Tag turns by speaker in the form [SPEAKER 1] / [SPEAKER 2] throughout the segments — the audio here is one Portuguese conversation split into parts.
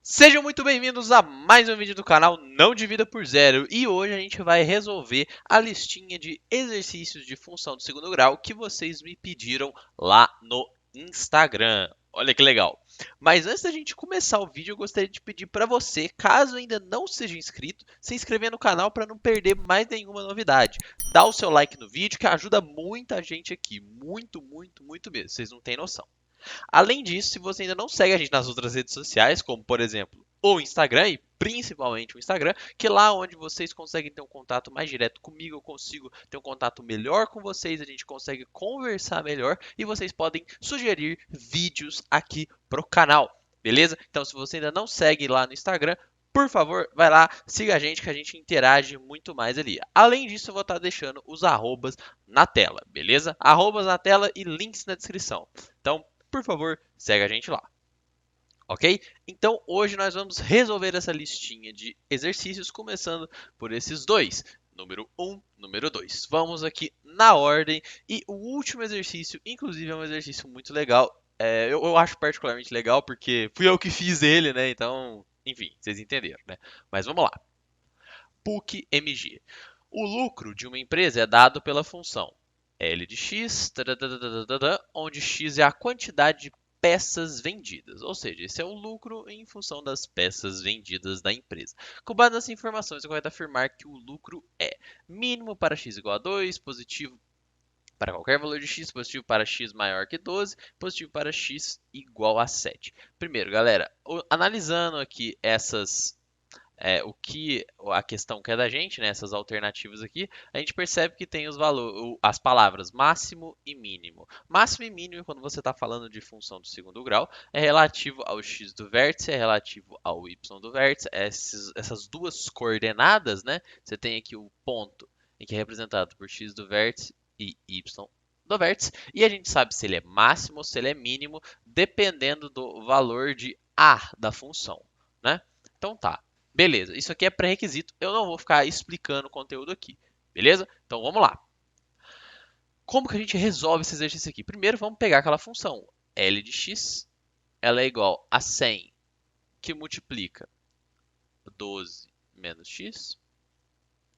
[SPEAKER 1] Sejam muito bem-vindos a mais um vídeo do canal Não Divida por Zero e hoje a gente vai resolver a listinha de exercícios de função do segundo grau que vocês me pediram lá no Instagram. Olha que legal! Mas antes da gente começar o vídeo, eu gostaria de pedir para você, caso ainda não seja inscrito, se inscrever no canal para não perder mais nenhuma novidade. Dá o seu like no vídeo que ajuda muita gente aqui, muito mesmo, vocês não têm noção. Além disso, se você ainda não segue a gente nas outras redes sociais, como por exemplo o Instagram e principalmente o Instagram, que é lá onde vocês conseguem ter um contato mais direto comigo, eu consigo ter um contato melhor com vocês, a gente consegue conversar melhor e vocês podem sugerir vídeos aqui pro canal, beleza? Então, se você ainda não segue lá no Instagram, por favor, vai lá, siga a gente que a gente interage muito mais ali. Além disso, eu vou estar deixando os arrobas na tela, beleza? Arrobas na tela e links na descrição. Então, por favor, segue a gente lá. Ok? Então hoje nós vamos resolver essa listinha de exercícios, começando por esses dois. Número 1, número 2. Vamos aqui na ordem. E o último exercício, inclusive, é um exercício muito legal. Eu acho particularmente legal porque fui eu que fiz ele, né? Então, enfim, vocês entenderam, né? Mas vamos lá. PUC MG. O lucro de uma empresa é dado pela função L de x, onde x é a quantidade de peças vendidas, ou seja, esse é o lucro em função das peças vendidas da empresa. Com base nessas informações, é correto afirmar que o lucro é mínimo para x igual a 2, positivo para qualquer valor de x, positivo para x maior que 12, positivo para x igual a 7. Primeiro, galera, analisando aqui o que a questão quer da gente, né, essas alternativas aqui, a gente percebe que tem as palavras máximo e mínimo. Máximo e mínimo, quando você está falando de função do segundo grau, é relativo ao x do vértice, é relativo ao y do vértice, essas duas coordenadas, né? Você tem aqui o ponto, que é representado por x do vértice e y do vértice, e a gente sabe se ele é máximo ou se ele é mínimo, dependendo do valor de a da função, né? Então tá. Beleza, isso aqui é pré-requisito, eu não vou ficar explicando o conteúdo aqui, beleza? Então vamos lá. Como que a gente resolve esse exercício aqui? Primeiro vamos pegar aquela função L de x, ela é igual a 100 que multiplica 12 menos x,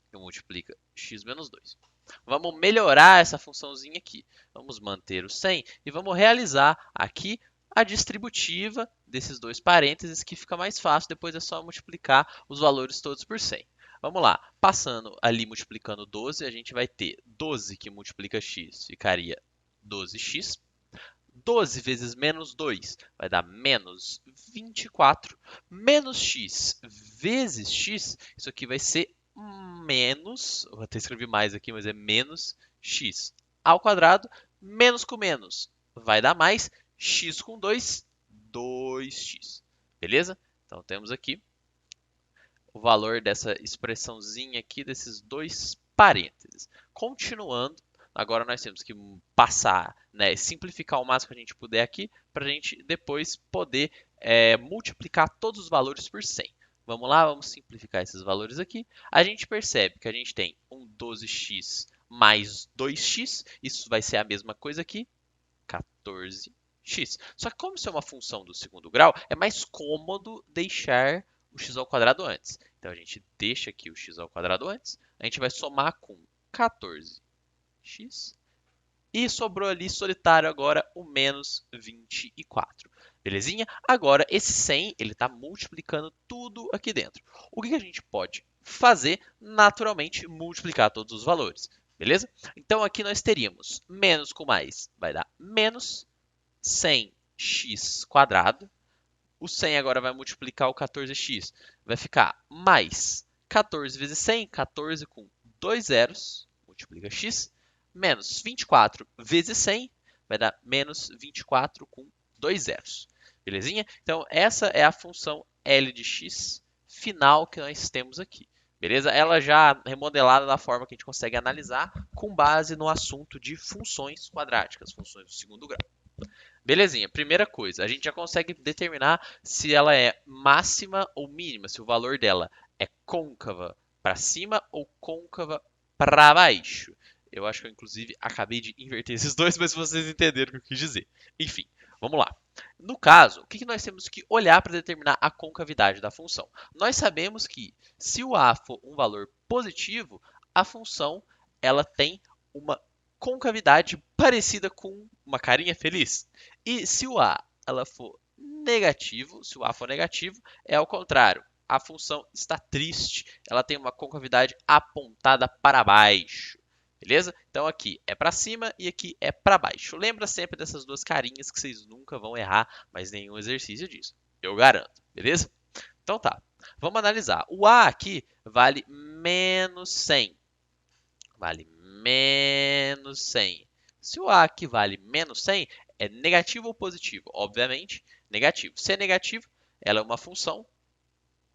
[SPEAKER 1] que multiplica x menos 2. Vamos melhorar essa funçãozinha aqui. Vamos manter o 100 e vamos realizar aqui a distributiva desses dois parênteses, que fica mais fácil, depois é só multiplicar os valores todos por 100. Vamos lá, passando ali multiplicando 12, a gente vai ter 12 que multiplica x, ficaria 12x. 12 vezes menos 2 vai dar menos 24. Menos x vezes x, isso aqui vai ser menos, vou até escrever mais aqui, mas é menos x ao quadrado, menos com menos vai dar mais, x com 2, 2x. Beleza? Então temos aqui o valor dessa expressãozinha aqui, desses dois parênteses. Continuando, agora nós temos que passar, né, simplificar o máximo que a gente puder aqui, para a gente depois poder multiplicar todos os valores por 100. Vamos lá, vamos simplificar esses valores aqui. A gente percebe que a gente tem um 12x mais 2x, isso vai ser a mesma coisa aqui, 14x. Só que como isso é uma função do segundo grau, é mais cômodo deixar o x ao quadrado antes. Então a gente deixa aqui o x ao quadrado antes, a gente vai somar com 14x e sobrou ali solitário agora o menos 24. Belezinha? Agora esse 100 ele está multiplicando tudo aqui dentro. O que a gente pode fazer? Naturalmente multiplicar todos os valores. Beleza? Então aqui nós teríamos menos com mais vai dar menos 100x quadrado. O 100 agora vai multiplicar o 14x. Vai ficar mais 14 vezes 100, 14 com 2 zeros, multiplica x, menos 24 vezes 100, vai dar menos 24 com 2 zeros. Belezinha? Então, essa é a função L de x final que nós temos aqui. Beleza? Ela já remodelada da forma que a gente consegue analisar com base no assunto de funções quadráticas, funções do segundo grau. Belezinha, primeira coisa, a gente já consegue determinar se ela é máxima ou mínima, se o valor dela é côncava para cima ou côncava para baixo. Eu acho que eu, inclusive, acabei de inverter esses dois, mas vocês entenderam o que eu quis dizer. Enfim, Vamos lá. No caso, o que nós temos que olhar para determinar a concavidade da função? Nós sabemos que se o a for um valor positivo, a função ela tem uma concavidade parecida com uma carinha feliz. E se o a ela for negativo, se o a for negativo, é ao contrário. A função está triste, ela tem uma concavidade apontada para baixo. Beleza? Então aqui é para cima e aqui é para baixo. Lembra sempre dessas duas carinhas que vocês nunca vão errar, mas nenhum exercício disso. Eu garanto, beleza? Então tá. Vamos analisar. O A aqui vale menos 100. Vale menos 100. Se o A aqui vale menos 100, é negativo ou positivo? Obviamente, negativo. Se é negativo, ela é uma função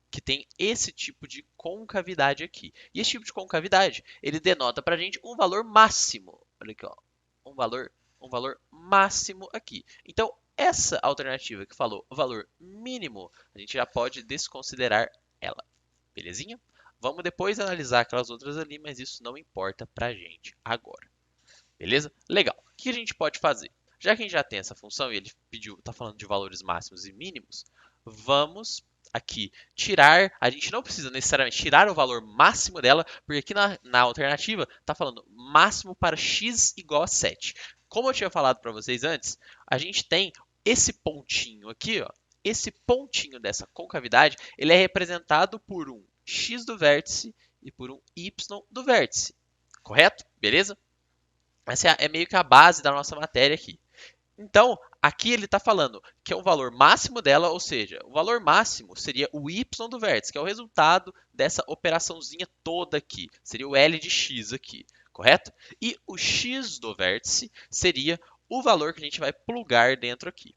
[SPEAKER 1] que tem esse tipo de concavidade aqui. E esse tipo de concavidade, ele denota para a gente um valor máximo. Olha aqui, ó, um valor máximo aqui. Então, essa alternativa que falou valor mínimo, a gente já pode desconsiderar ela. Belezinha? Vamos depois analisar aquelas outras ali, mas isso não importa para a gente agora. Beleza? Legal. O que a gente pode fazer? Já que a gente já tem essa função e ele está falando de valores máximos e mínimos, vamos aqui tirar, a gente não precisa necessariamente tirar o valor máximo dela, porque aqui na alternativa está falando máximo para x igual a 7. Como eu tinha falado para vocês antes, a gente tem esse pontinho aqui, ó, esse pontinho dessa concavidade, ele é representado por um x do vértice e por um y do vértice. Correto? Beleza? Essa é meio que a base da nossa matéria aqui. Então, aqui ele está falando que é o valor máximo dela, ou seja, o valor máximo seria o y do vértice, que é o resultado dessa operaçãozinha toda aqui. Seria o L de x aqui, correto? E o x do vértice seria o valor que a gente vai plugar dentro aqui,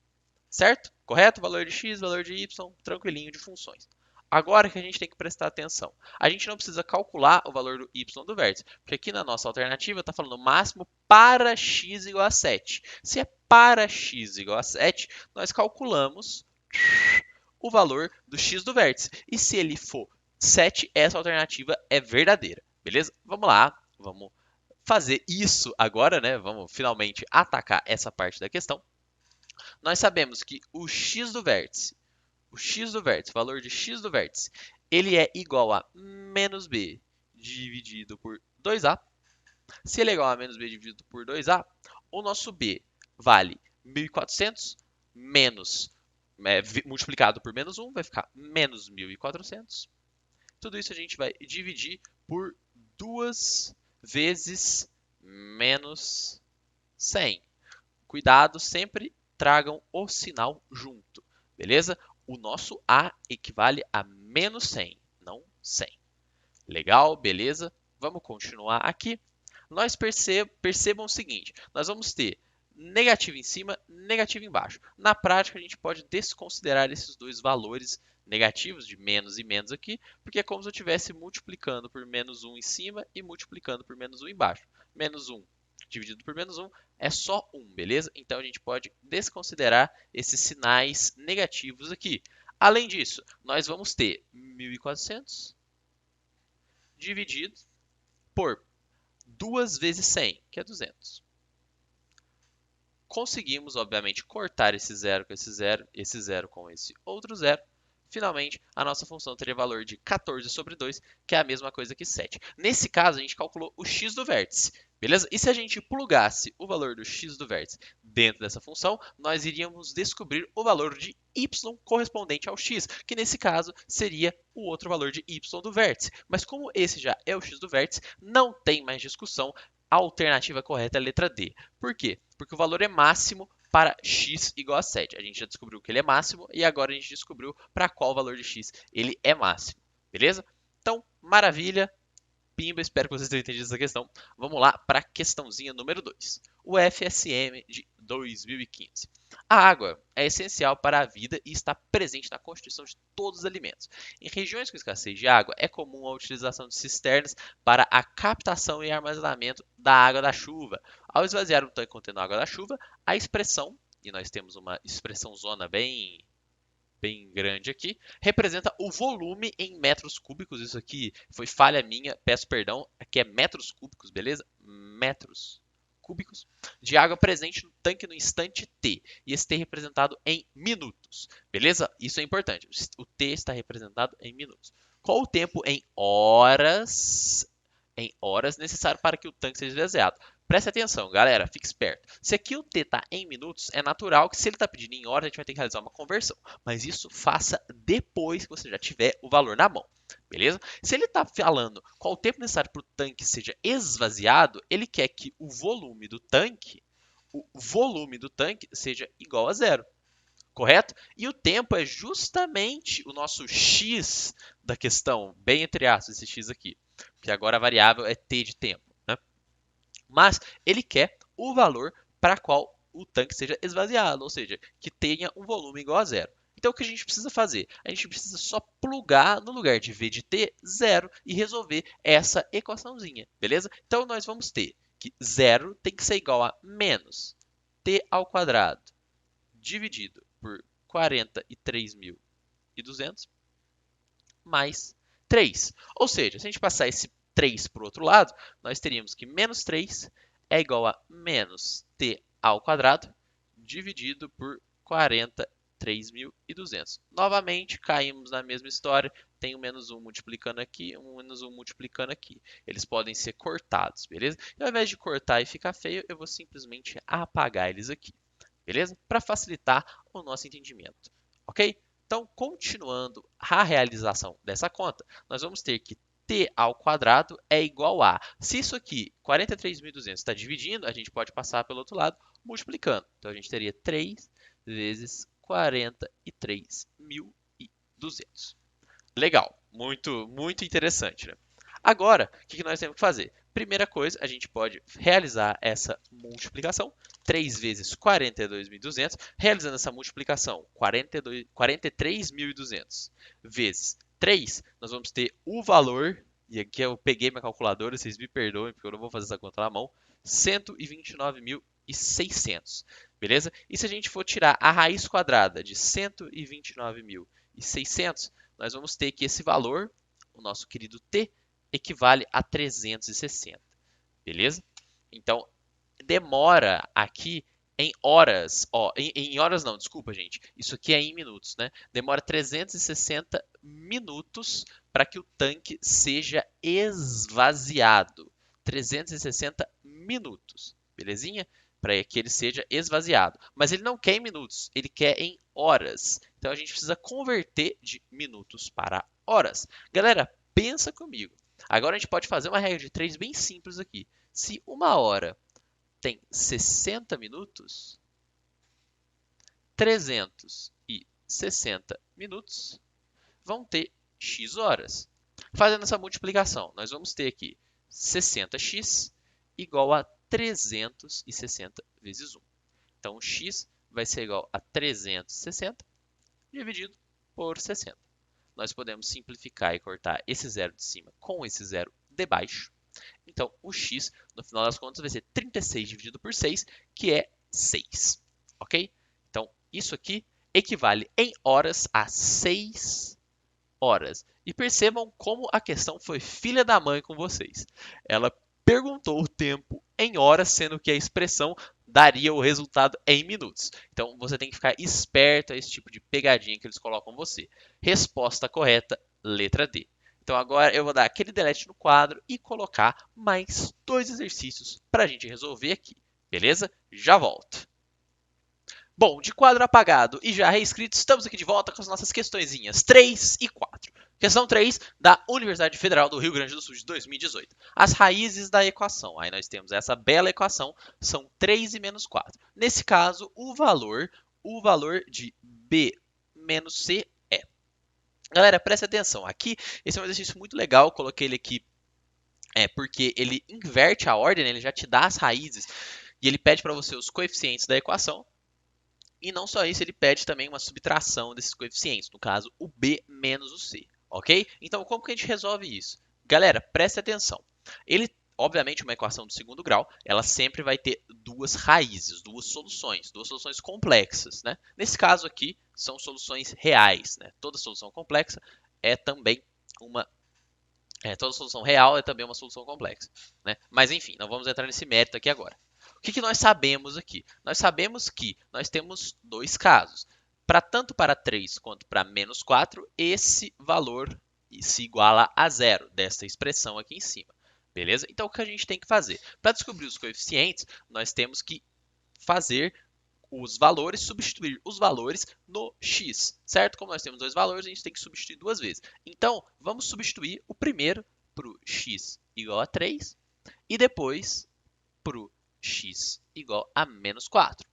[SPEAKER 1] certo? Correto? Valor de x, valor de y, tranquilinho de funções. Agora que a gente tem que prestar atenção. A gente não precisa calcular o valor do y do vértice, porque aqui na nossa alternativa está falando máximo para x igual a 7. Se é para x igual a 7, nós calculamos o valor do x do vértice. E se ele for 7, essa alternativa é verdadeira. Beleza? Vamos lá, vamos fazer isso agora, né? Vamos finalmente atacar essa parte da questão. Nós sabemos que o x do vértice, o valor de x do vértice, ele é igual a menos b dividido por 2a. Se ele é igual a menos b dividido por 2a, o nosso b vale 1.400 menos, multiplicado por menos 1, vai ficar menos 1.400. Tudo isso a gente vai dividir por 2 vezes menos 100. Cuidado, sempre tragam o sinal junto, beleza? O nosso A equivale a menos 100, não 100. Legal, beleza? Vamos continuar aqui. Nós percebam o seguinte, nós vamos ter negativo em cima, negativo embaixo. Na prática, a gente pode desconsiderar esses dois valores negativos de menos e menos aqui, porque é como se eu estivesse multiplicando por menos 1 em cima e multiplicando por menos 1 embaixo. Menos 1 dividido por menos 1 é só 1, beleza? Então a gente pode desconsiderar esses sinais negativos aqui. Além disso, nós vamos ter 1.400 dividido por 2 vezes 100, que é 200. Conseguimos, obviamente, cortar esse zero com esse zero com esse outro zero. Finalmente, a nossa função teria valor de 14 sobre 2, que é a mesma coisa que 7. Nesse caso, a gente calculou o x do vértice, beleza? E se a gente plugasse o valor do x do vértice dentro dessa função, nós iríamos descobrir o valor de y correspondente ao x, que nesse caso seria o outro valor de y do vértice. Mas como esse já é o x do vértice, não tem mais discussão. A alternativa correta é a letra D. Por quê? Porque o valor é máximo para x igual a 7. A gente já descobriu que ele é máximo e agora a gente descobriu para qual valor de x ele é máximo. Beleza? Então, maravilha. Pimba, espero que vocês tenham entendido essa questão. Vamos lá para a questãozinha número 2. O FSM de 2015. A água é essencial para a vida e está presente na constituição de todos os alimentos. Em regiões com escassez de água, é comum a utilização de cisternas para a captação e armazenamento da água da chuva. Ao esvaziar um tanque contendo água da chuva, a expressão, e nós temos uma expressão zona bem grande aqui, representa o volume em metros cúbicos. Isso aqui foi falha minha, peço perdão. Aqui é metros cúbicos, beleza? Metros cúbicos de água presente no tanque no instante T. E esse T é representado em minutos. Beleza? Isso é importante. O T está representado em minutos. Qual o tempo em horas necessário para que o tanque seja esvaziado? Preste atenção, galera, fique esperto. Se aqui o T está em minutos, é natural que se ele está pedindo em horas, a gente vai ter que realizar uma conversão. Mas isso faça depois que você já tiver o valor na mão, beleza? Se ele está falando qual o tempo necessário para o tanque seja esvaziado, ele quer que o volume do tanque seja igual a zero. Correto? E o tempo é justamente o nosso x da questão, bem entre aspas, esse x aqui. Porque agora a variável é t de tempo. Né? Mas ele quer o valor para qual o tanque seja esvaziado, ou seja, que tenha um volume igual a zero. Então o que a gente precisa fazer? A gente precisa só plugar no lugar de v de t, zero, e resolver essa equaçãozinha, beleza? Então nós vamos ter que zero tem que ser igual a menos t ao quadrado dividido por 43.200 mais 3. Ou seja, se a gente passar esse 3 para o outro lado, nós teríamos que menos 3 é igual a menos t ao quadrado dividido por 43.200. Novamente, caímos na mesma história. Tem um menos 1 multiplicando aqui, um menos 1 multiplicando aqui. Eles podem ser cortados, beleza? E ao invés de cortar e ficar feio, eu vou simplesmente apagar eles aqui. Beleza? Para facilitar o nosso entendimento, ok? Então, continuando a realização dessa conta, nós vamos ter que t ao quadrado é igual a, se isso aqui, 43.200 está dividindo, a gente pode passar pelo outro lado multiplicando. Então, a gente teria 3 vezes 43.200. Legal, muito interessante, né? Agora, o que nós temos que fazer? Primeira coisa, a gente pode realizar essa multiplicação. 3 vezes 42.200. Realizando essa multiplicação, 43.200 vezes 3, nós vamos ter o valor, e aqui eu peguei minha calculadora, vocês me perdoem, porque eu não vou fazer essa conta na mão, 129.600. Beleza? E se a gente for tirar a raiz quadrada de 129.600, nós vamos ter que esse valor, o nosso querido t, equivale a 360, beleza? Então, demora aqui em horas, em horas não, desculpa, gente, isso aqui é em minutos, né? Demora 360 minutos para que o tanque seja esvaziado. 360 minutos, belezinha? Para que ele seja esvaziado. Mas ele não quer em minutos, ele quer em horas. Então a gente precisa converter de minutos para horas. Galera, pensa comigo. Agora a gente pode fazer uma regra de 3 bem simples aqui. Se uma hora tem 60 minutos, 360 minutos vão ter x horas. Fazendo essa multiplicação, nós vamos ter aqui 60x igual a 360 vezes 1. Então, x vai ser igual a 360 dividido por 60. Nós podemos simplificar e cortar esse zero de cima com esse zero de baixo. Então, o x, no final das contas, vai ser 36 dividido por 6, que é 6. Ok? Então, isso aqui equivale em horas a 6 horas. E percebam como a questão foi filha da mãe com vocês. Ela perguntou o tempo em horas, sendo que a expressão daria o resultado em minutos. Então, você tem que ficar esperto a esse tipo de pegadinha que eles colocam você. Resposta correta, letra D. Então agora eu vou dar aquele delete no quadro e colocar mais 2 exercícios para a gente resolver aqui, beleza? Já volto. Bom, de quadro apagado e já reescrito, estamos aqui de volta com as nossas questõezinhas 3 e 4. Questão 3 da Universidade Federal do Rio Grande do Sul de 2018. As raízes da equação. Aí nós temos essa bela equação, são 3 e menos 4. Nesse caso, o valor de b menos c. Galera, preste atenção. Aqui, esse é um exercício muito legal. Eu coloquei ele aqui porque ele inverte a ordem, né? Ele já te dá as raízes e ele pede para você os coeficientes da equação. E não só isso, ele pede também uma subtração desses coeficientes, no caso, o b menos o c, ok? Então, como que a gente resolve isso? Galera, preste atenção. Ele, obviamente, uma equação do segundo grau, ela sempre vai ter duas raízes, duas soluções complexas, né? Nesse caso aqui, são soluções reais, né? Toda solução complexa é também uma... toda solução real é também uma solução complexa, né? Mas, enfim, não vamos entrar nesse mérito aqui agora. O que nós sabemos aqui? Nós sabemos que nós temos dois casos. Tanto para 3 quanto para menos 4, esse valor se iguala a zero dessa expressão aqui em cima. Beleza? Então, o que a gente tem que fazer? Para descobrir os coeficientes, nós temos que fazer os valores, substituir os valores no x, certo? Como nós temos dois valores, a gente tem que substituir duas vezes. Então, vamos substituir o primeiro para o x igual a 3 e depois para o x igual a menos 4.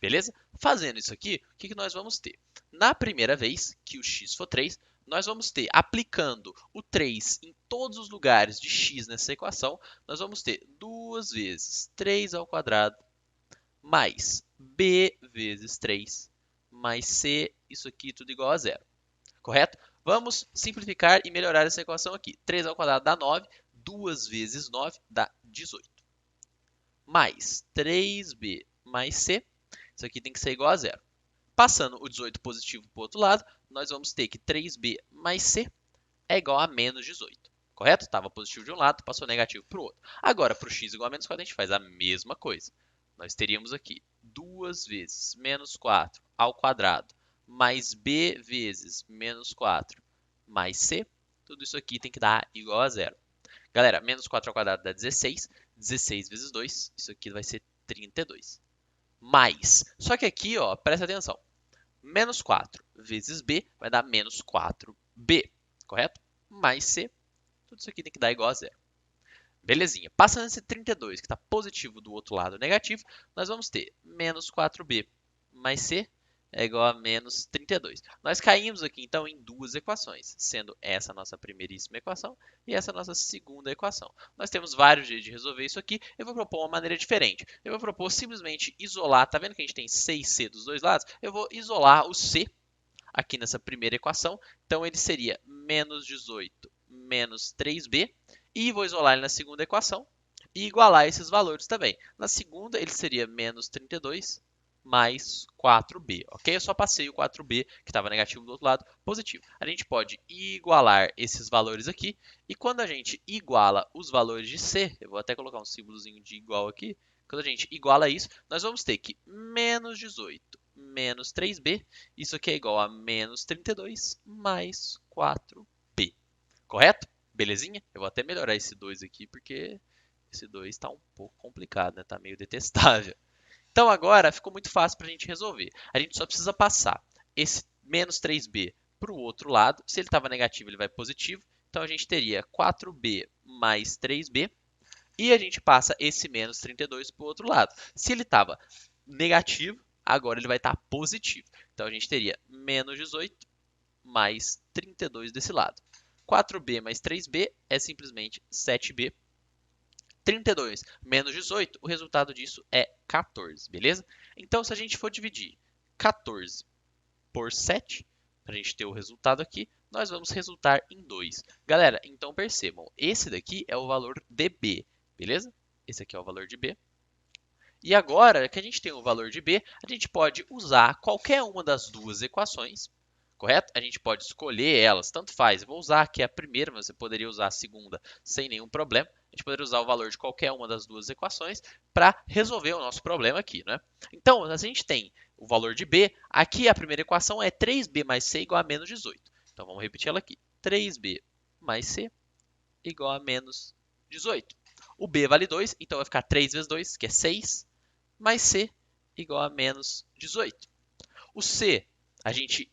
[SPEAKER 1] Beleza? Fazendo isso aqui, o que nós vamos ter? Na primeira vez que o x for 3, nós vamos ter, aplicando o 3 em todos os lugares de x nessa equação, nós vamos ter 2 vezes 3 ao quadrado mais b vezes 3 mais c, isso aqui tudo igual a zero. Correto? Vamos simplificar e melhorar essa equação aqui. 3 ao quadrado dá 9, 2 vezes 9 dá 18. Mais 3b mais c, isso aqui tem que ser igual a zero. Passando o 18 positivo para o outro lado, nós vamos ter que 3b mais c é igual a menos 18. Correto? Estava positivo de um lado, passou negativo para o outro. Agora, para o x igual a menos 4, a gente faz a mesma coisa. Nós teríamos aqui 2 vezes menos 4 ao quadrado mais b vezes menos 4 mais c. Tudo isso aqui tem que dar igual a zero. Galera, menos 4 ao quadrado dá 16. 16 vezes 2, isso aqui vai ser 32. Mais, só que aqui, ó, presta atenção. Menos 4 vezes b vai dar menos 4b, correto? Mais c, tudo isso aqui tem que dar igual a zero. Belezinha. Passando esse 32, que está positivo do outro lado negativo, nós vamos ter menos 4b mais c é igual a menos 32. Nós caímos aqui, então, em duas equações, sendo essa a nossa primeiríssima equação e essa a nossa segunda equação. Nós temos vários jeitos de resolver isso aqui. Eu vou propor uma maneira diferente. Eu vou propor simplesmente isolar, tá vendo que a gente tem 6c dos dois lados? Eu vou isolar o c aqui nessa primeira equação. Então, ele seria menos 18 menos 3b. E vou isolar ele na segunda equação e igualar esses valores também. Na segunda, ele seria menos 32 mais 4b, ok? Eu só passei o 4b, que estava negativo do outro lado, positivo. A gente pode igualar esses valores aqui, e quando a gente iguala os valores de c, eu vou até colocar um símbolozinho de igual aqui, quando a gente iguala isso, nós vamos ter que menos 18 menos 3b, isso aqui é igual a menos 32 mais 4b, correto? Belezinha? Eu vou até melhorar esse 2 aqui, porque esse 2 está um pouco complicado, né? Tá meio detestável. Então agora ficou muito fácil para a gente resolver. A gente só precisa passar esse menos 3b para o outro lado. Se ele estava negativo, ele vai positivo. Então a gente teria 4b mais 3b. E a gente passa esse menos 32 para o outro lado. Se ele estava negativo, agora ele vai estar positivo. Então a gente teria menos 18 mais 32 desse lado. 4b mais 3b é simplesmente 7b. 32 menos 18, o resultado disso é 14, beleza? Então, se a gente for dividir 14 por 7, para a gente ter o resultado aqui, nós vamos resultar em 2. Galera, então percebam, esse daqui é o valor de b, beleza? Esse aqui é o valor de b. E agora que a gente tem o valor de b, a gente pode usar qualquer uma das duas equações, correto? A gente pode escolher elas, tanto faz. Eu vou usar aqui a primeira, mas você poderia usar a segunda sem nenhum problema. A gente poderia usar o valor de qualquer uma das duas equações para resolver o nosso problema aqui, né? Então, a gente tem o valor de b. Aqui a primeira equação é 3b mais c igual a menos 18. Então, vamos repetir ela aqui. 3b mais c igual a menos 18. O b vale 2, então vai ficar 3 vezes 2, que é 6, mais c igual a menos 18. O c, a gente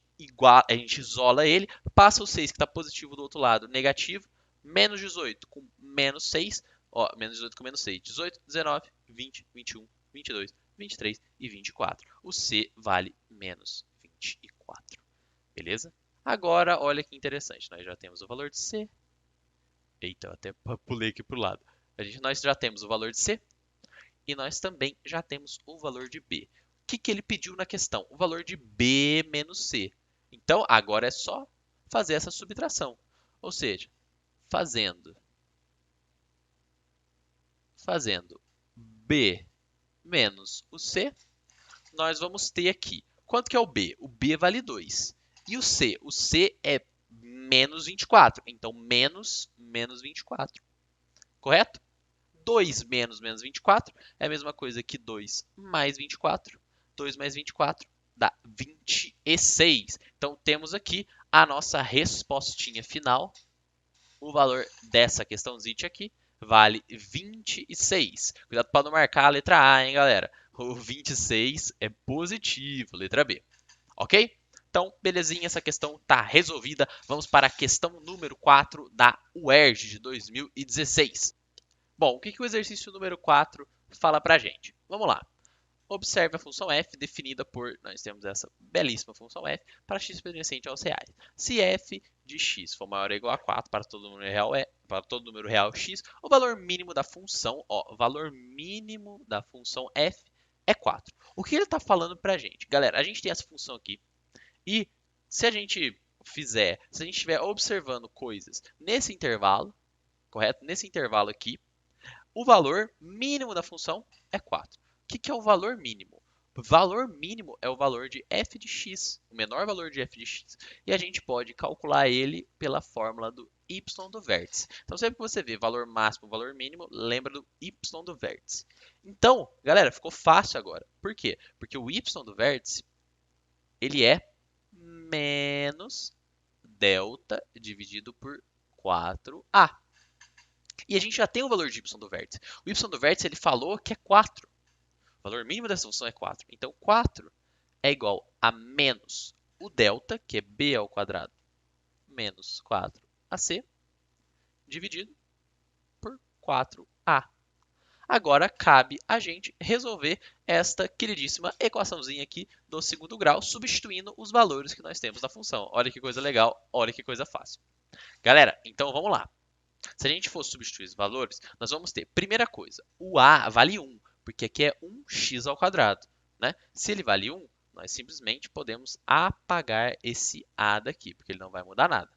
[SPEAKER 1] isola ele, passa o 6 que está positivo do outro lado, negativo, menos 18 com menos 6, ó, menos 18 com menos 6, 18, 19, 20, 21, 22, 23 e 24. O C vale menos 24, beleza? Agora, olha que interessante, nós já temos o valor de C. Eita, eu até pulei aqui para o lado. Nós já temos o valor de C e nós também já temos o valor de B. O que ele pediu na questão? O valor de B menos C. Então, agora é só fazer essa subtração. Ou seja, fazendo B menos o C, nós vamos ter aqui. Quanto que é o B? O B vale 2. E o C? O C é menos 24. Então, menos 24. Correto? 2 menos 24 é a mesma coisa que 2 mais 24. 2 mais 24 dá 26. Então, temos aqui a nossa respostinha final. O valor dessa questãozinha aqui vale 26. Cuidado para não marcar a letra A, hein, galera? O 26 é positivo, letra B. Ok? Então, belezinha, essa questão está resolvida. Vamos para a questão número 4 da UERJ de 2016. Bom, o que o exercício número 4 fala para a gente? Vamos lá. Observe a função f definida por, nós temos essa belíssima função f, para x pertencente aos reais. Se f de x for maior ou igual a 4 para todo número real x, o valor mínimo da função, o valor mínimo da função f é 4. O que ele está falando para a gente? Galera, a gente tem essa função aqui e se a gente estiver observando coisas nesse intervalo, correto? Nesse intervalo aqui, o valor mínimo da função é 4. O que é o valor mínimo? O valor mínimo é o valor de f de x, o menor valor de f de x. E a gente pode calcular ele pela fórmula do y do vértice. Então, sempre que você vê valor máximo, valor mínimo, lembra do y do vértice. Então, galera, ficou fácil agora. Por quê? Porque o y do vértice, ele é menos delta dividido por 4a. E a gente já tem o valor de y do vértice. O y do vértice, ele falou que é 4. O valor mínimo dessa função é 4. Então, 4 é igual a menos o delta, que é b ao quadrado, menos 4ac, dividido por 4a. Agora, cabe a gente resolver esta queridíssima equaçãozinha aqui do segundo grau, substituindo os valores que nós temos na função. Olha que coisa legal, olha que coisa fácil. Galera, então vamos lá. Se a gente for substituir os valores, nós vamos ter, primeira coisa, o a vale 1, porque aqui é 1x ao quadrado, né? Se ele vale 1, nós simplesmente podemos apagar esse a daqui, porque ele não vai mudar nada.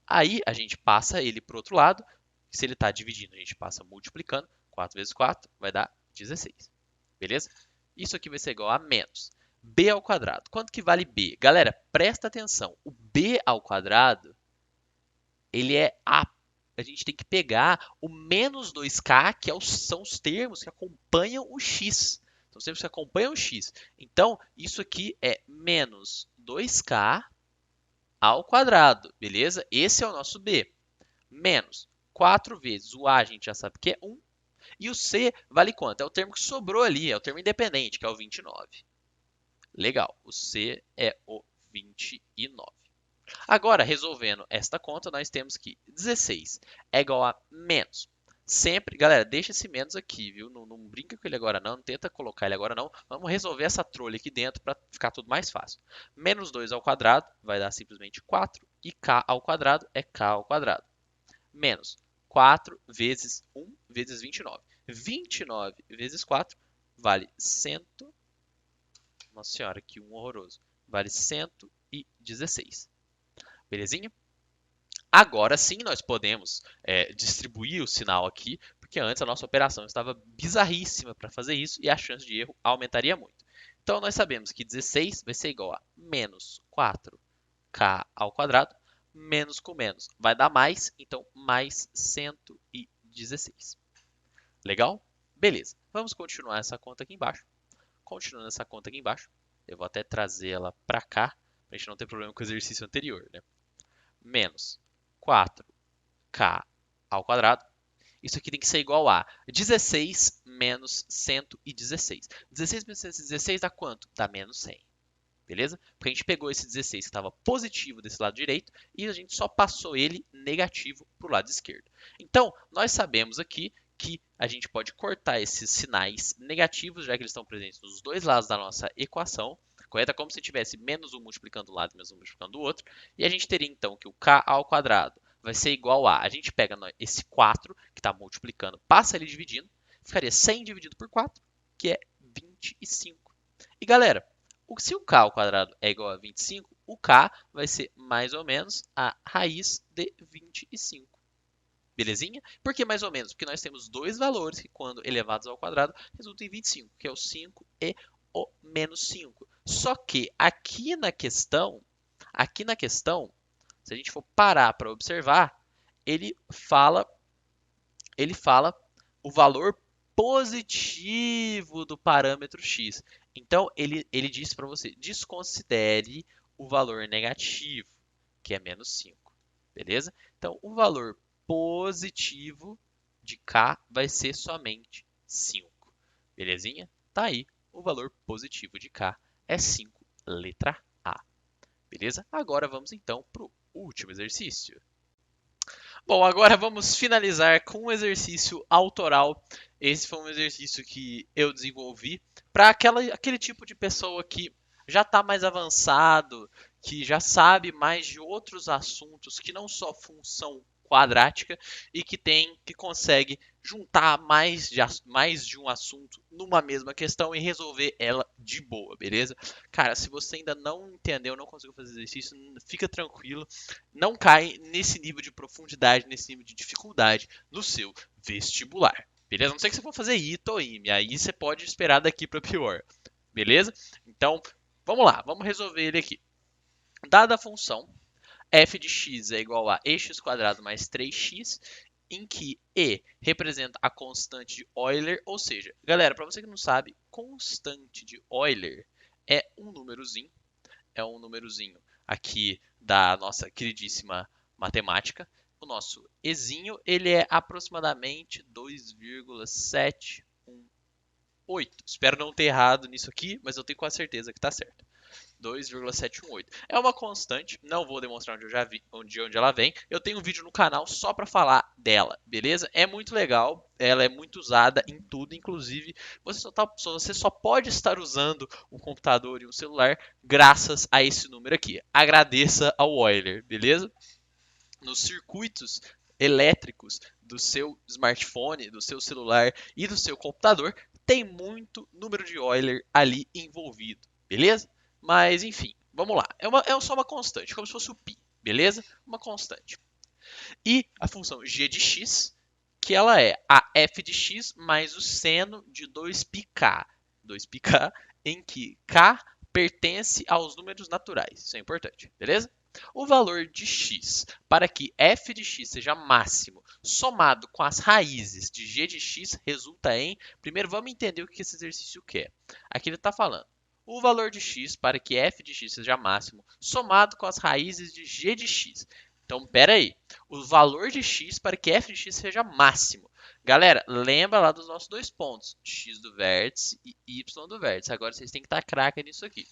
[SPEAKER 1] Aí a gente passa ele para o outro lado, se ele está dividindo, a gente passa multiplicando, 4 vezes 4 vai dar 16, beleza? Isso aqui vai ser igual a menos b ao quadrado. Quanto que vale b? Galera, presta atenção, o b ao quadrado, ele é a gente tem que pegar o menos 2k, que são os termos que acompanham o x. São os termos que acompanham o x. Então, isso aqui é menos 2k ao quadrado, beleza? Esse é o nosso b. Menos 4 vezes o a, a gente já sabe que é 1. E o c vale quanto? É o termo que sobrou ali, é o termo independente, que é o 29. Legal, o c é o 29. Agora, resolvendo esta conta, nós temos que 16 é igual a menos. Sempre, galera, deixa esse menos aqui, viu? Não brinca com ele agora não tenta colocar ele agora não. Vamos resolver essa trolha aqui dentro para ficar tudo mais fácil. Menos 2 ao quadrado vai dar simplesmente 4 e k ao quadrado é k ao quadrado. Menos 4 vezes 1 vezes 29. 29 vezes 4 vale 100. Nossa senhora, que horroroso. Vale 116. Belezinha? Agora sim nós podemos distribuir o sinal aqui, porque antes a nossa operação estava bizarríssima para fazer isso e a chance de erro aumentaria muito. Então nós sabemos que 16 vai ser igual a menos 4k ao quadrado, menos com menos vai dar mais, então mais 116. Legal? Beleza. Vamos continuar essa conta aqui embaixo. Continuando essa conta aqui embaixo, eu vou até trazer ela para cá, para a gente não ter problema com o exercício anterior, né? Menos 4k ao quadrado. Isso aqui tem que ser igual a 16 menos 116. 16 menos 116 dá quanto? Dá menos 100. Beleza? Porque a gente pegou esse 16 que estava positivo desse lado direito e a gente só passou ele negativo para o lado esquerdo. Então, nós sabemos aqui que a gente pode cortar esses sinais negativos, já que eles estão presentes nos dois lados da nossa equação. Correto? É como se tivesse menos um multiplicando um lado e menos um multiplicando o outro. E a gente teria então que o k ao quadrado vai ser igual a gente pega esse 4 que está multiplicando, passa ele dividindo, ficaria 100 dividido por 4, que é 25. E galera, se o k ao quadrado é igual a 25, o k vai ser mais ou menos a raiz de 25. Belezinha? Por que mais ou menos? Porque nós temos dois valores que, quando elevados ao quadrado, resultam em 25, que é o 5 e o menos 5. Só que aqui na questão, se a gente for parar para observar, ele fala o valor positivo do parâmetro x. Então, ele diz para você, desconsidere o valor negativo, que é menos 5. Beleza? Então, o valor positivo de k vai ser somente 5. Belezinha? Tá aí. O valor positivo de k é 5, letra A. Beleza? Agora vamos então para o último exercício. Bom, agora vamos finalizar com um exercício autoral. Esse foi um exercício que eu desenvolvi para aquele tipo de pessoa que já está mais avançado, que já sabe mais de outros assuntos que não só função quadrática e que consegue juntar mais de um assunto numa mesma questão e resolver ela de boa, beleza? Cara, se você ainda não entendeu, não conseguiu fazer exercício, fica tranquilo, não cai nesse nível de profundidade, nesse nível de dificuldade no seu vestibular. Beleza? Não sei que você for fazer ITA ou IME, aí você pode esperar daqui para pior. Beleza? Então, vamos lá, vamos resolver ele aqui. Dada a função f de x é igual a x² mais 3x, em que e representa a constante de Euler, ou seja, galera, para você que não sabe, constante de Euler é um númerozinho aqui da nossa queridíssima matemática. O nosso ezinho, ele é aproximadamente 2,718. Espero não ter errado nisso aqui, mas eu tenho quase certeza que está certo. 2,718. É uma constante, não vou demonstrar onde eu já vi, onde ela vem. Eu tenho um vídeo no canal só para falar dela, beleza? É muito legal, ela é muito usada em tudo, inclusive você só pode estar usando um computador e um celular graças a esse número aqui. Agradeça ao Euler, beleza? Nos circuitos elétricos do seu smartphone, do seu celular e do seu computador, tem muito número de Euler ali envolvido, beleza? Mas enfim, vamos lá. É só uma constante, como se fosse o π, beleza? Uma constante. E a função g de x, que ela é a f de x mais o seno de 2πk. 2πk em que k pertence aos números naturais. Isso é importante, beleza? O valor de x para que f de x seja máximo somado com as raízes de g de x resulta em... Primeiro vamos entender o que esse exercício quer. Aqui ele está falando o valor de x para que f de x seja máximo somado com as raízes de g de x. Então, pera aí. O valor de x para que f de x seja máximo. Galera, lembra lá dos nossos dois pontos. X do vértice e y do vértice. Agora vocês têm que estar craque nisso aqui.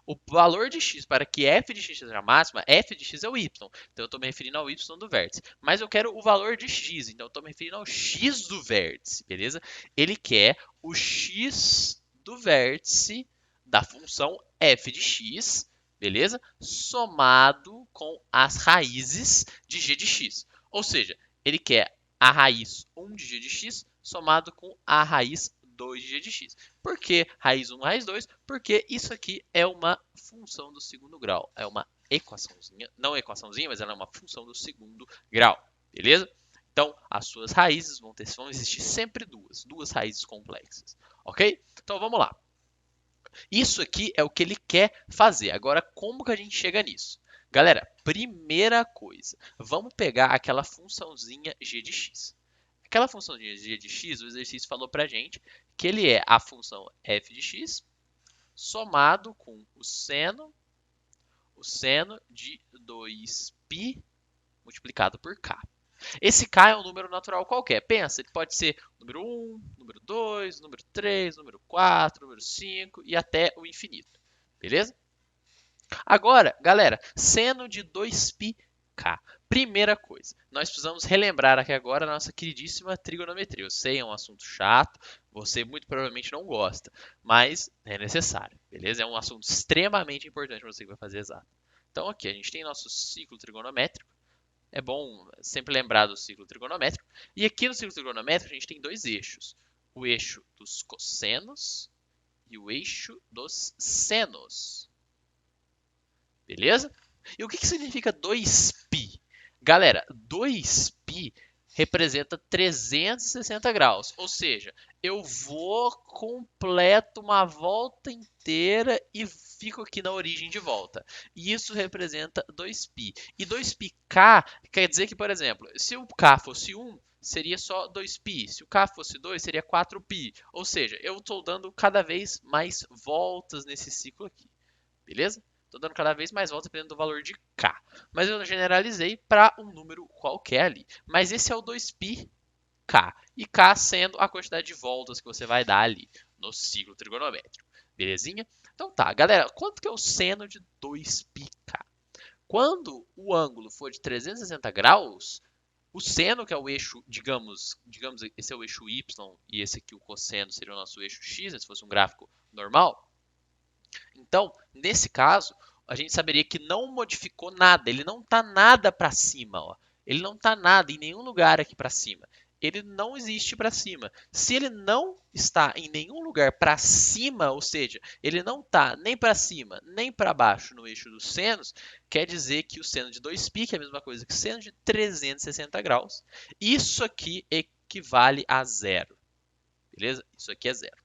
[SPEAKER 1] O valor de x para que f de x seja máxima, f de x é o y. Então eu estou me referindo ao y do vértice. Mas eu quero o valor de x, então eu estou me referindo ao x do vértice, beleza? Ele quer o x do vértice da função f de x, beleza? Somado com as raízes de g de x. Ou seja, ele quer a raiz 1 de g de x somado com a raiz 2 de g de x. Por que raiz 1, raiz 2? Porque isso aqui é uma função do segundo grau. É uma equaçãozinha, não equaçãozinha, mas ela é uma função do segundo grau. Beleza? Então, as suas raízes vão existir sempre duas raízes complexas. Ok? Então, vamos lá. Isso aqui é o que ele quer fazer. Agora, como que a gente chega nisso? Galera, primeira coisa, vamos pegar aquela funçãozinha g de x. Aquela função de g de x, o exercício falou pra gente que ele é a função f de x somado com o seno de 2π multiplicado por k. Esse k é um número natural qualquer. Pensa, ele pode ser número 1, número 2, número 3, número 4, número 5 e até o infinito. Beleza? Agora, galera, seno de 2πk. Primeira coisa, nós precisamos relembrar aqui agora a nossa queridíssima trigonometria. Eu sei, é um assunto chato, você muito provavelmente não gosta, mas é necessário, beleza? É um assunto extremamente importante para você que vai fazer exato. Então aqui a gente tem nosso ciclo trigonométrico. É bom sempre lembrar do ciclo trigonométrico. E aqui no ciclo trigonométrico a gente tem dois eixos. O eixo dos cossenos e o eixo dos senos. Beleza? E o que significa 2π? Galera, 2π representa 360 graus, ou seja, eu vou completo uma volta inteira e fico aqui na origem de volta. E isso representa 2π. E 2πk quer dizer que, por exemplo, se o k fosse 1, seria só 2π. Se o k fosse 2, seria 4π. Ou seja, eu estou dando cada vez mais voltas nesse ciclo aqui. Beleza? Estou dando cada vez mais voltas dependendo do valor de k. Mas eu generalizei para um número qualquer ali. Mas esse é o 2πk. E k sendo a quantidade de voltas que você vai dar ali no ciclo trigonométrico. Belezinha? Então tá, galera, quanto que é o seno de 2πk? Quando o ângulo for de 360 graus, o seno, que é o eixo, digamos, esse é o eixo y e esse aqui o cosseno seria o nosso eixo x, se fosse um gráfico normal. Então, nesse caso, a gente saberia que não modificou nada, ele não está nada para cima, ó. Ele não está nada em nenhum lugar aqui para cima. Ele não existe para cima. Se ele não está em nenhum lugar para cima, ou seja, ele não está nem para cima nem para baixo no eixo dos senos, quer dizer que o seno de 2π, que é a mesma coisa que o seno de 360 graus, isso aqui equivale a zero. Beleza? Isso aqui é zero.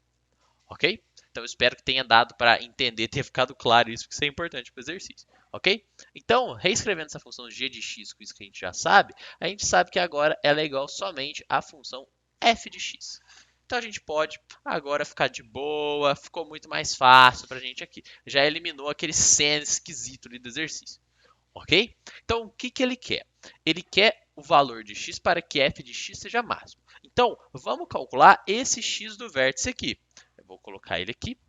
[SPEAKER 1] Ok? Então eu espero que tenha dado para entender, tenha ficado claro isso, porque isso é importante para o exercício. Ok? Então, reescrevendo essa função g de x com isso que a gente sabe que agora ela é igual somente à função f de x. Então a gente pode agora ficar de boa, ficou muito mais fácil para a gente aqui. Já eliminou aquele seno esquisito ali do exercício. Ok? Então o que ele quer? Ele quer o valor de x para que f de x seja máximo. Então vamos calcular esse x do vértice aqui. Vou colocar ele aqui.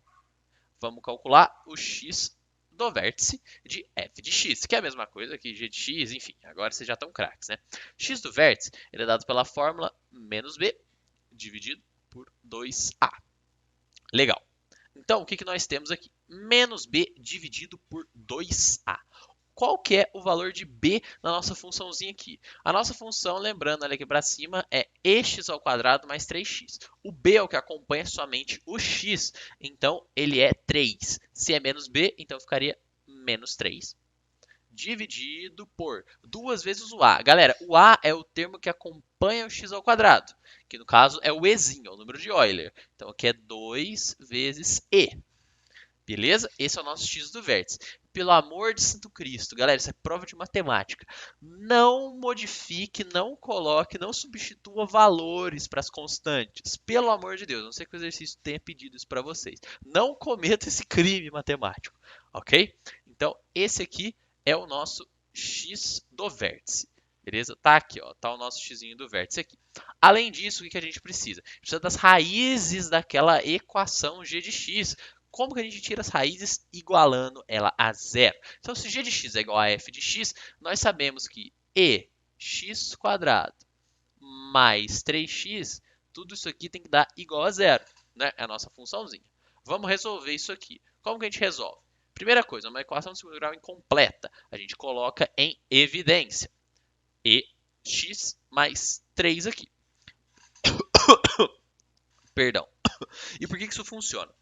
[SPEAKER 1] Vamos calcular o x do vértice de f de x, que é a mesma coisa que g de x, enfim, agora vocês já estão craques, né? X do vértice ele é dado pela fórmula menos b dividido por 2a. Legal. Então, o que nós temos aqui? Menos b dividido por 2a. Qual que é o valor de b na nossa funçãozinha aqui? A nossa função, lembrando, olha aqui para cima, é ex ao quadrado mais 3x. O b é o que acompanha somente o x, então ele é 3. Se é menos b, então ficaria menos 3. Dividido por 2 vezes o a. Galera, o a é o termo que acompanha o x ao quadrado, que no caso é o ezinho, é o número de Euler. Então aqui é 2 vezes e. Beleza? Esse é o nosso x do vértice. Pelo amor de Santo Cristo, galera, isso é prova de matemática. Não modifique, não coloque, não substitua valores para as constantes. Pelo amor de Deus, não sei que o exercício tenha pedido isso para vocês. Não cometa esse crime matemático, ok? Então, esse aqui é o nosso x do vértice. Beleza? Tá aqui, ó. Tá o nosso xzinho do vértice aqui. Além disso, o que a gente precisa? Precisa das raízes daquela equação g de x. Como que a gente tira as raízes igualando ela a zero? Então, se g de x é igual a f de x, nós sabemos que x² mais 3x, tudo isso aqui tem que dar igual a zero, né? É a nossa funçãozinha. Vamos resolver isso aqui. Como que a gente resolve? Primeira coisa, uma equação de segundo grau incompleta. A gente coloca em evidência. X mais 3 aqui. Perdão. E por que isso funciona?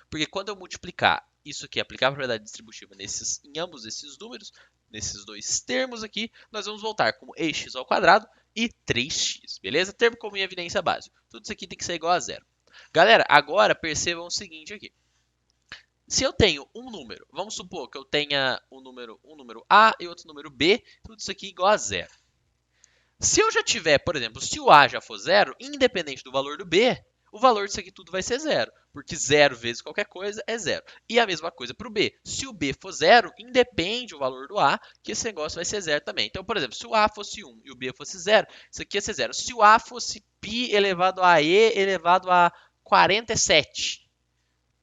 [SPEAKER 1] Porque quando eu multiplicar isso aqui, aplicar a propriedade distributiva em ambos esses números, nesses dois termos aqui, nós vamos voltar como ex ao quadrado e 3x, beleza? Termo comum em evidência básica. Tudo isso aqui tem que ser igual a zero. Galera, agora percebam o seguinte aqui. Se eu tenho um número, vamos supor que eu tenha um número A e outro número B, tudo isso aqui igual a zero. Se eu já tiver, por exemplo, se o A já for zero, independente do valor do B, o valor disso aqui tudo vai ser zero, porque 0 vezes qualquer coisa é zero. E a mesma coisa para o B. Se o B for zero, independe o valor do A, que esse negócio vai ser zero também. Então, por exemplo, se o A fosse 1 e o B fosse zero, isso aqui ia ser zero. Se o A fosse π elevado a E elevado a 47,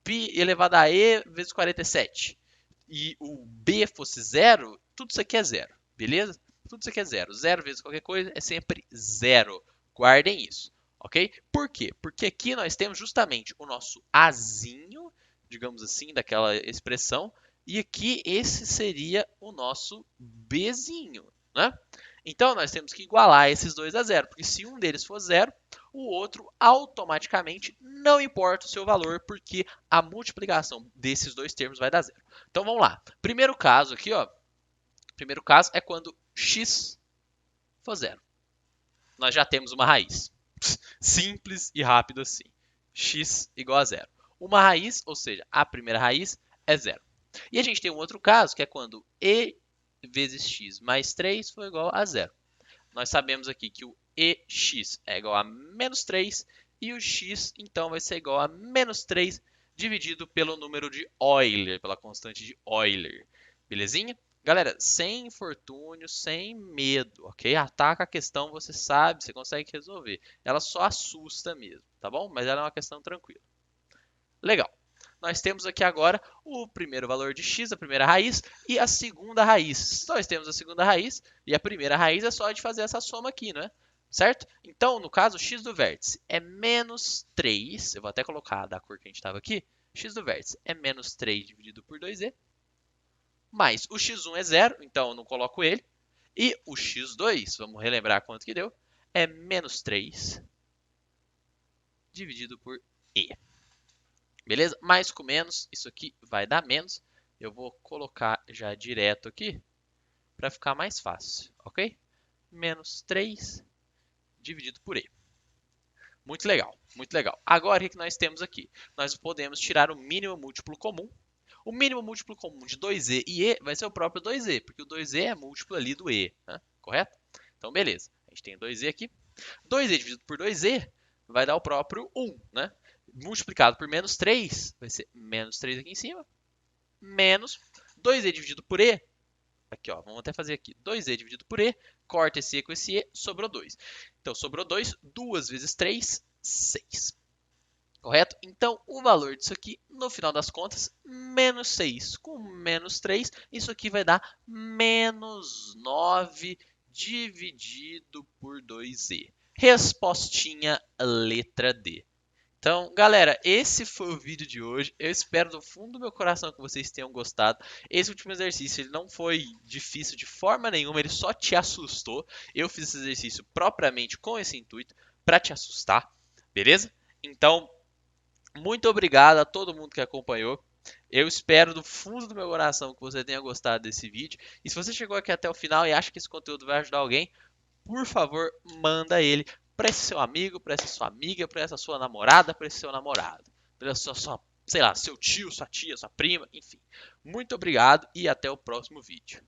[SPEAKER 1] π elevado a E vezes 47, e o B fosse zero, tudo isso aqui é zero, beleza? Tudo isso aqui é zero. Zero vezes qualquer coisa é sempre zero. Guardem isso. Ok? Por quê? Porque aqui nós temos justamente o nosso azinho, digamos assim, daquela expressão, e aqui esse seria o nosso bzinho, né? Então nós temos que igualar esses dois a zero, porque se um deles for zero, o outro automaticamente não importa o seu valor, porque a multiplicação desses dois termos vai dar zero. Então vamos lá. Primeiro caso aqui, ó. Primeiro caso é quando x for zero. Nós já temos uma raiz. Simples e rápido assim. X igual a zero. Uma raiz, ou seja, a primeira raiz é zero. E a gente tem um outro caso, que é quando e vezes x mais 3 for igual a zero. Nós sabemos aqui que o e x é igual a menos 3, e o x, então, vai ser igual a menos 3 dividido pelo número de Euler, pela constante de Euler. Belezinha? Galera, sem infortúnio, sem medo, ok? Ataca a questão, você sabe, você consegue resolver. Ela só assusta mesmo, tá bom? Mas ela é uma questão tranquila. Legal. Nós temos aqui agora o primeiro valor de x, a primeira raiz, e a segunda raiz. Nós temos a segunda raiz e a primeira raiz é só de fazer essa soma aqui, né? Certo? Então, no caso, x do vértice é menos 3. Eu vou até colocar da cor que a gente estava aqui. X do vértice é menos 3 dividido por 2e. Mais o x1 é 0, então eu não coloco ele. E o x2, vamos relembrar quanto que deu, é menos 3 dividido por e. Beleza? Mais com menos, isso aqui vai dar menos. Eu vou colocar já direto aqui para ficar mais fácil, ok? Menos 3 dividido por e. Muito legal, muito legal. Agora, o que nós temos aqui? Nós podemos tirar o mínimo múltiplo comum. O mínimo múltiplo comum de 2e e e vai ser o próprio 2e, porque o 2e é múltiplo ali do e, né? Correto? Então, beleza. A gente tem 2e aqui. 2e dividido por 2e vai dar o próprio 1, né? Multiplicado por menos 3, vai ser menos 3 aqui em cima, menos 2e dividido por e, aqui ó, vamos até fazer aqui, 2e dividido por e, corta esse e com esse e, sobrou 2. Então, sobrou 2, 2 vezes 3, 6. Correto? Então, o valor disso aqui, no final das contas, menos 6 com menos 3, isso aqui vai dar menos 9 dividido por 2e. Respostinha letra D. Então, galera, esse foi o vídeo de hoje. Eu espero do fundo do meu coração que vocês tenham gostado. Esse último exercício ele não foi difícil de forma nenhuma, ele só te assustou. Eu fiz esse exercício propriamente com esse intuito, para te assustar, beleza? Então, muito obrigado a todo mundo que acompanhou. Eu espero do fundo do meu coração que você tenha gostado desse vídeo. E se você chegou aqui até o final e acha que esse conteúdo vai ajudar alguém, por favor, manda ele para esse seu amigo, para essa sua amiga, para essa sua namorada, para esse seu namorado, para sua, sei lá, seu tio, sua tia, sua prima, enfim. Muito obrigado e até o próximo vídeo.